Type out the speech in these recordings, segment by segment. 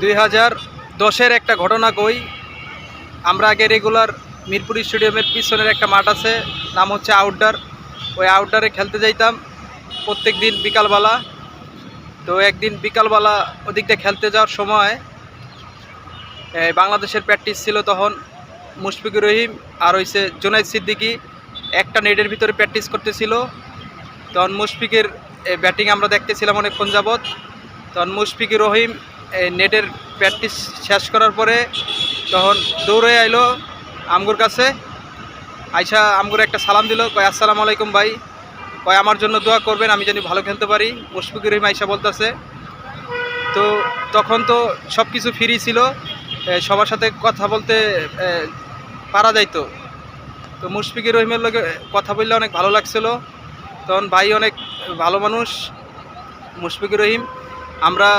2010-এর একটা ঘটনা কই। আমরা আগে রেগুলার মিরপুর স্টেডিয়ামের পিছনের একটা মাঠ আছে, নাম হচ্ছে আউটডোর। ওই আউটডোরে খেলতে যাইতাম প্রত্যেক দিন বিকালবেলা। তো একদিন বিকালবেলা ওদিকটা খেলতে যাওয়ার সময় বাংলাদেশের প্র্যাকটিস ছিল। তখন মুশফিকুর রহিম আর হইছে জুনাইদ সিদ্দিকী একটা নেটের ভিতরে প্র্যাকটিস করতেছিল। তখন মুশফিকের ব্যাটিং আমরা দেখতেছিলাম অনেকক্ষণ যাবৎ। তখন মুশফিকুর রহিম নেটের প্র্যাকটিস শেষ করার পরে তখন দৌড়ে আইলো আমগুর কাছে। আইসা আমগুর একটা সালাম দিল, কয় আসসালামু আলাইকুম ভাই, কয় আমার জন্য দোয়া করবেন, আমি জানি ভালো খেলতে পারি। মুশফিকুর রহিম আইসা বলতেছে। তো তখন তো সব কিছু ফ্রি ছিল, সবার সাথে কথা বলতে পারা যাইতো। তো মুশফিকুর রহিমের লোকে কথা বললে অনেক ভালো লাগছিল। তখন ভাই অনেক ভালো মানুষ মুশফিকুর রহিম। আমরা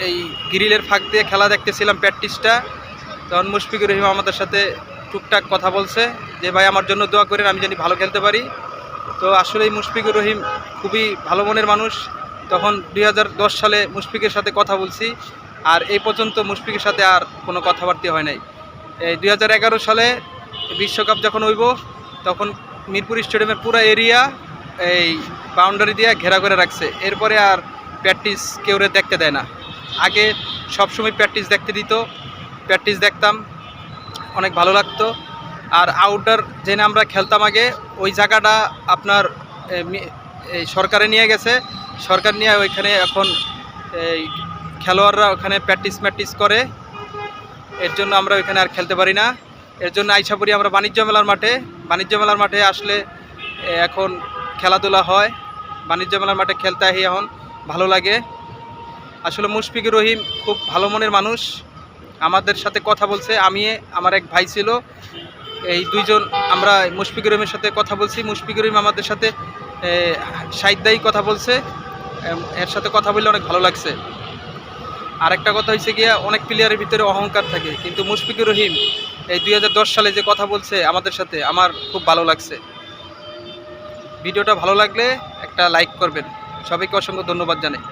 এই গ্রিলের ফাঁক দিয়ে খেলা দেখতেছিলাম প্র্যাকটিসটা। তখন মুশফিকুর রহিম আমাদের সাথে টুকটাক কথা বলছে যে ভাই আমার জন্য দোয়া করেন, আমি জানি ভালো খেলতে পারি। তো আসলেই মুশফিকুর রহিম খুবই ভালো মনের মানুষ। তখন 2010 সালে মুশফিকের সাথে কথা বলছি, আর এই পর্যন্ত মুশফিকের সাথে আর কোনো কথাবার্তা হয় নাই। এই 2011 সালে বিশ্বকাপ যখন হইব, তখন মিরপুর স্টেডিয়ামের পুরো এরিয়া এই বাউন্ডারি দিয়ে ঘেরা করে রাখছে। এরপরে আর প্র্যাকটিস কেউ দেখতে দেয় না। আগে সবসময় প্র্যাকটিস দেখতে দিত, প্র্যাকটিস দেখতাম, অনেক ভালো লাগতো। আর আউটডোর যেখানে আমরা খেলতাম আগে, ওই জায়গাটা আপনার এই সরকারে নিয়ে গেছে। সরকার নিয়ে ওইখানে এখন এই খেলোয়াড়রা ওখানে প্র্যাকটিস করে। এর জন্য আমরা ওইখানে আর খেলতে পারি না। এর জন্য আইসা পড়ি আমরা বাণিজ্য মেলার মাঠে। বাণিজ্য মেলার মাঠে আসলে এখন খেলাধুলা হয়। বাণিজ্য মেলার মাঠে খেলতে আহি এখন ভালো লাগে। আসলে মুশফিকুর রহিম খুব ভালো মনের মানুষ। আমাদের সাথে কথা বলছে, আমি আমার এক ভাই ছিল, এই দুইজন আমরা মুশফিকুর রহিমের সাথে কথা বলছি। মুশফিকুর রহিম আমাদের সাথে সাহিত্যায়ী কথা বলছে, এর সাথে কথা বললে অনেক ভালো লাগছে। আর একটা কথা হয়েছে গিয়া, অনেক প্লেয়ারের ভিতরে অহংকার থাকে, কিন্তু মুশফিকুর রহিম এই 2010 সালে যে কথা বলছে আমাদের সাথে, আমার খুব ভালো লাগছে। ভিডিওটা ভালো লাগলে একটা লাইক করবেন। সবাইকে অসংখ্য ধন্যবাদ জানাই।